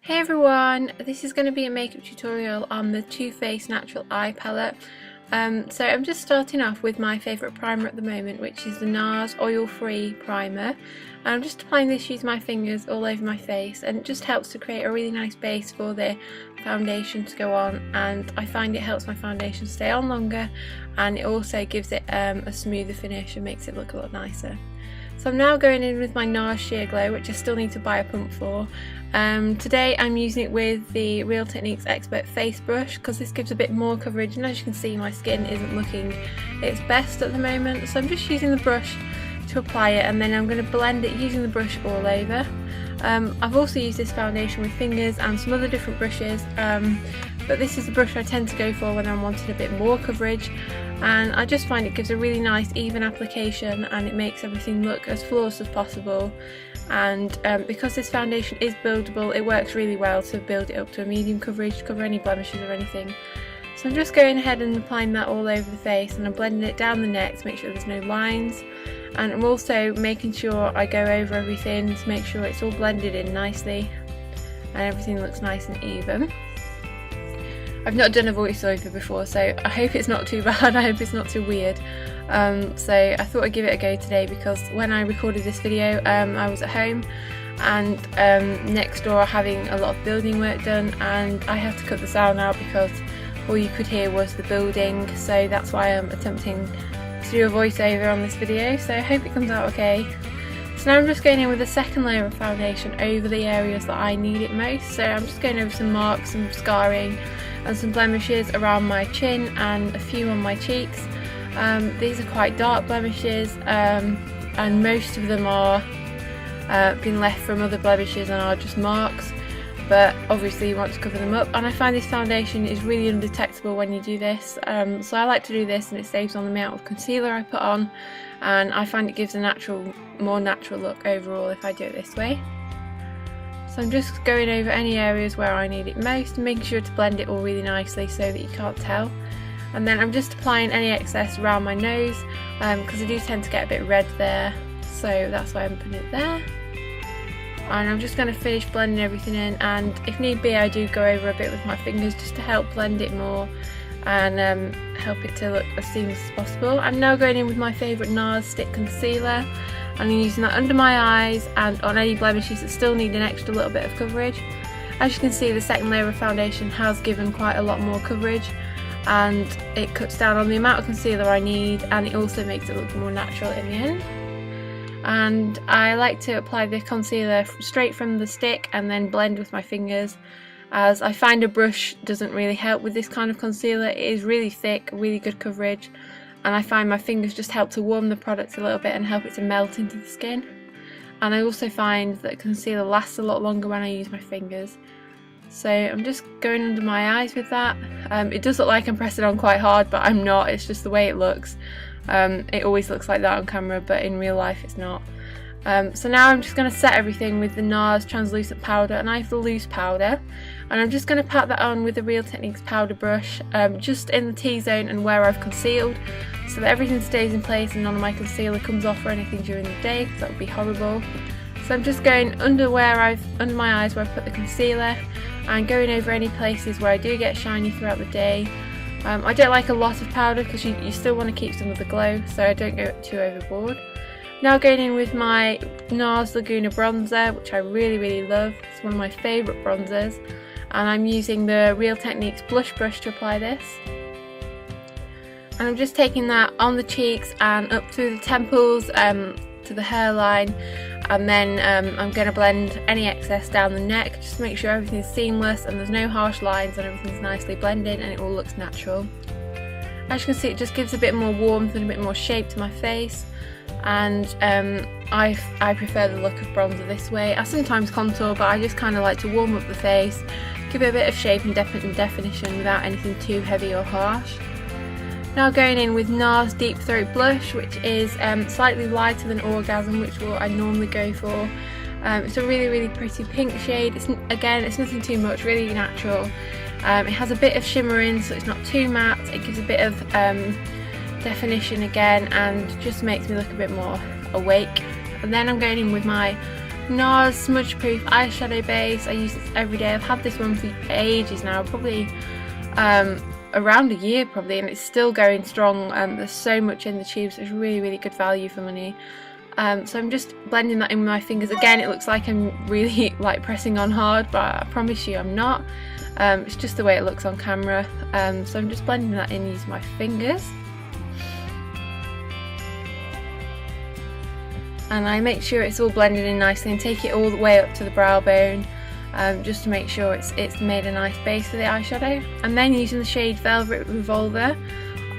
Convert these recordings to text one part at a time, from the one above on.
Hey everyone, this is going to be a makeup tutorial on the Too Faced Natural Eye Palette. So I'm just starting off with my favourite primer at the moment, which is the NARS Oil Free Primer. And I'm just applying this using my fingers all over my face, and it just helps to create a really nice base for the foundation to go on, and I find it helps my foundation stay on longer, and it also gives it a smoother finish and makes it look a lot nicer. So I'm now going in with my NARS Sheer Glow, which I still need to buy a pump for. Today I'm using it with the Real Techniques Expert Face Brush because this gives a bit more coverage, and as you can see my skin isn't looking its best at the moment, so I'm just using the brush to apply it, and then I'm going to blend it using the brush all over. I've also used this foundation with fingers and some other different brushes, but this is the brush I tend to go for when I'm wanting a bit more coverage, and I just find it gives a really nice even application and it makes everything look as flawless as possible. And because this foundation is buildable, it works really well to build it up to a medium coverage to cover any blemishes or anything. So I'm just going ahead and applying that all over the face, and I'm blending it down the neck to make sure there's no lines, and I'm also making sure I go over everything to make sure it's all blended in nicely and everything looks nice and even. I've not done a voiceover before, so I hope it's not too bad, I hope it's not too weird. So I thought I'd give it a go today because when I recorded this video I was at home, and next door having a lot of building work done, and I had to cut the sound out because all you could hear was the building, so that's why I'm attempting to do a voiceover on this video, so I hope it comes out okay. So now I'm just going in with a second layer of foundation over the areas that I need it most, so I'm just going over some marks, some scarring and some blemishes around my chin and a few on my cheeks. These are quite dark blemishes, and most of them are been left from other blemishes and are just marks, but obviously you want to cover them up, and I find this foundation is really undetectable when you do this, so I like to do this, and it saves on the amount of concealer I put on, and I find it gives a more natural look overall if I do it this way. So I'm just going over any areas where I need it most and making sure to blend it all really nicely so that you can't tell. And then I'm just applying any excess around my nose because I do tend to get a bit red there, so that's why I'm putting it there. And I'm just going to finish blending everything in, and if need be I do go over a bit with my fingers just to help blend it more and help it to look as seamless as possible. I'm now going in with my favourite NARS Stick Concealer, and I'm using that under my eyes and on any blemishes that still need an extra little bit of coverage. As you can see, the second layer of foundation has given quite a lot more coverage, and it cuts down on the amount of concealer I need, and it also makes it look more natural in the end. And I like to apply the concealer straight from the stick and then blend with my fingers, as I find a brush doesn't really help with this kind of concealer. It is really thick, really good coverage, and I find my fingers just help to warm the product a little bit and help it to melt into the skin. And I also find that concealer lasts a lot longer when I use my fingers. So I'm just going under my eyes with that. It does look like I'm pressing on quite hard, but I'm not, it's just the way it looks. It always looks like that on camera, but in real life it's not. So now I'm just going to set everything with the NARS translucent powder, and I have the loose powder, and I'm just going to pat that on with the Real Techniques powder brush, just in the T-zone and where I've concealed, so that everything stays in place and none of my concealer comes off or anything during the day, because that would be horrible. So I'm just going under my eyes where I've put the concealer, and going over any places where I do get shiny throughout the day. I don't like a lot of powder because you still want to keep some of the glow, so I don't go too overboard. Now going in with my NARS Laguna bronzer, which I really love. It's one of my favourite bronzers, and I'm using the Real Techniques blush brush to apply this. And I'm just taking that on the cheeks and up through the temples to the hairline, and then I'm going to blend any excess down the neck just to make sure everything's seamless and there's no harsh lines and everything's nicely blended and it all looks natural. As you can see, it just gives a bit more warmth and a bit more shape to my face, and I prefer the look of bronzer this way. I sometimes contour, but I just kind of like to warm up the face, give it a bit of shape and definition without anything too heavy or harsh. Now going in with NARS Deep Throat Blush, which is slightly lighter than Orgasm, which is what I normally go for. It's a really pretty pink shade. It's nothing too much, really natural. It has a bit of shimmer in, so it's not too matte. It gives a bit of definition again and just makes me look a bit more awake. And then I'm going in with my NARS Smudge Proof Eyeshadow Base. I use this every day. I've had this one for ages now, probably around a year probably, and it's still going strong. There's so much in the tubes, it's really good value for money. So I'm just blending that in with my fingers. Again, it looks like I'm really like pressing on hard, but I promise you I'm not. It's just the way it looks on camera. So I'm just blending that in using my fingers. And I make sure it's all blended in nicely and take it all the way up to the brow bone, just to make sure it's made a nice base for the eyeshadow. I'm then using the shade Velvet Revolver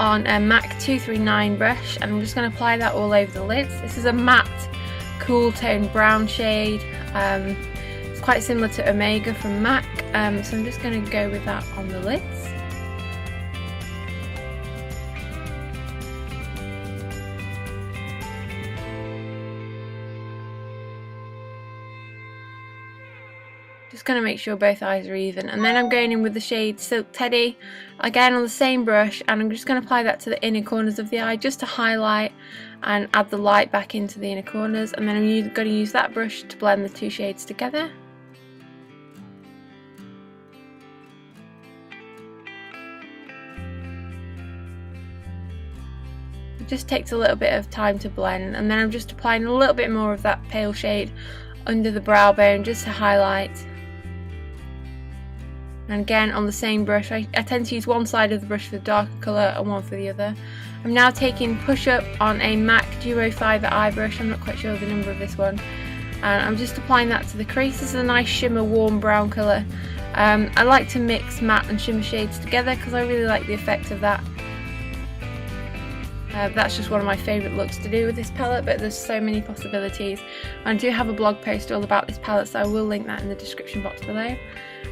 on a MAC 239 brush, and I'm just going to apply that all over the lids. This is a matte cool tone brown shade. It's quite similar to Omega from MAC, so I'm just going to go with that on the lids. Just going to make sure both eyes are even, and then I'm going in with the shade Silk Teddy, again on the same brush, and I'm just going to apply that to the inner corners of the eye just to highlight and add the light back into the inner corners, and then I'm going to use that brush to blend the two shades together. It just takes a little bit of time to blend, and then I'm just applying a little bit more of that pale shade under the brow bone just to highlight. And again on the same brush, I tend to use one side of the brush for the darker colour and one for the other. I'm now taking Push Up on a MAC Duo Fibre eye brush, I'm not quite sure of the number of this one, and I'm just applying that to the crease. This is a nice shimmer warm brown colour. I like to mix matte and shimmer shades together because I really like the effect of that. That's just one of my favourite looks to do with this palette, but there's so many possibilities. I do have a blog post all about this palette, so I will link that in the description box below.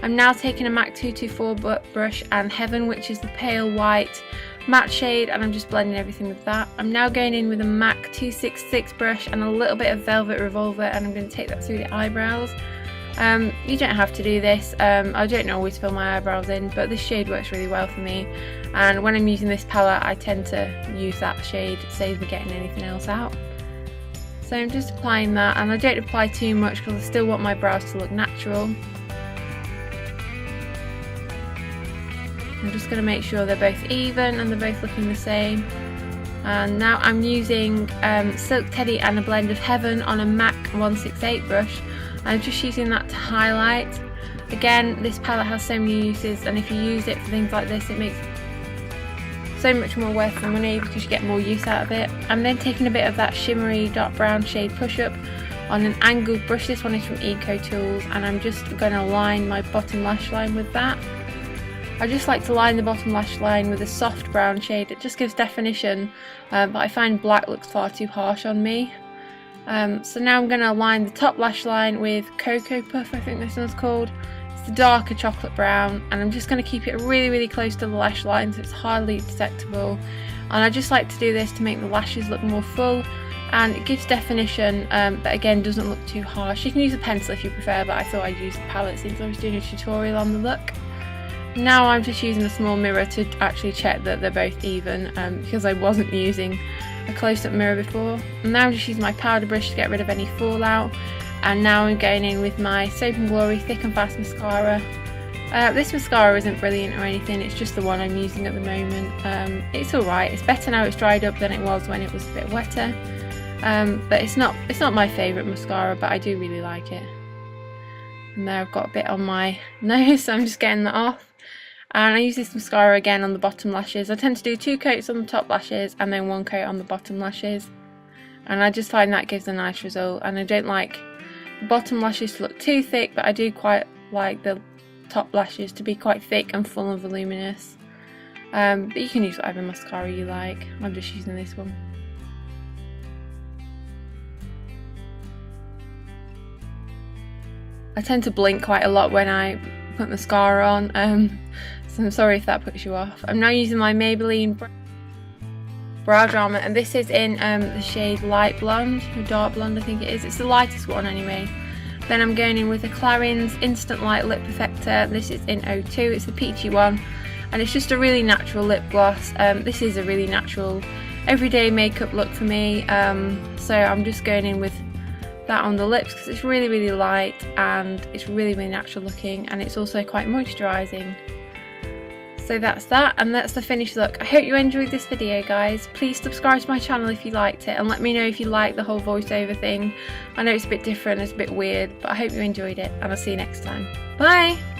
I'm now taking a MAC 224 brush and Heaven, which is the pale white matte shade, and I'm just blending everything with that. I'm now going in with a MAC 266 brush and a little bit of Velvet Revolver, and I'm going to take that through the eyebrows. You don't have to do this. I don't always fill my eyebrows in, but this shade works really well for me, and when I'm using this palette I tend to use that shade to save me getting anything else out. So I'm just applying that, and I don't apply too much because I still want my brows to look natural. I'm just going to make sure they're both even and they're both looking the same. And now I'm using Silk Teddy and a blend of Heaven on a MAC 168 brush. I'm just using that to highlight. Again, this palette has so many uses, and if you use it for things like this, it makes so much more worth the money because you get more use out of it. I'm then taking a bit of that shimmery dark brown shade Push Up on an angled brush. This one is from Eco Tools, and I'm just going to line my bottom lash line with that. I just like to line the bottom lash line with a soft brown shade. It just gives definition, but I find black looks far too harsh on me. So now I'm going to line the top lash line with Cocoa Puff, I think this one's called. It's the darker chocolate brown, and I'm just going to keep it really close to the lash line so it's hardly detectable. And I just like to do this to make the lashes look more full, and it gives definition, but again doesn't look too harsh. You can use a pencil if you prefer, but I thought I'd use the palette since I was doing a tutorial on the look. Now I'm just using a small mirror to actually check that they're both even, because I wasn't using a close-up mirror before. And now I'm just using my powder brush to get rid of any fallout, and now I'm going in with my Soap & Glory Thick and Fast mascara. This mascara isn't brilliant or anything, it's just the one I'm using at the moment. It's alright, it's better now it's dried up than it was when it was a bit wetter, but it's not my favourite mascara, but I do really like it. And there I've got a bit on my nose, so I'm just getting that off. And I use this mascara again on the bottom lashes. I tend to do 2 coats on the top lashes and then 1 coat on the bottom lashes, and I just find that gives a nice result. And I don't like the bottom lashes to look too thick, but I do quite like the top lashes to be quite thick and full and voluminous. But you can use whatever mascara you like. I'm just using this one. I tend to blink quite a lot when I put mascara on, so I'm sorry if that puts you off. I'm now using my Maybelline Brow Drama, and this is in the shade Light Blonde, or Dark Blonde I think it is. It's the lightest one anyway. Then I'm going in with the Clarins Instant Light Lip Perfector. This is in 02, it's the peachy one, and it's just a really natural lip gloss. This is a really natural everyday makeup look for me, so I'm just going in with that on the lips because it's really light and it's really natural looking, and it's also quite moisturising. So that's that, and that's the finished look. I hope you enjoyed this video, guys. Please subscribe to my channel if you liked it, and let me know if you like the whole voiceover thing. I know it's a bit different, it's a bit weird, but I hope you enjoyed it, and I'll see you next time. Bye!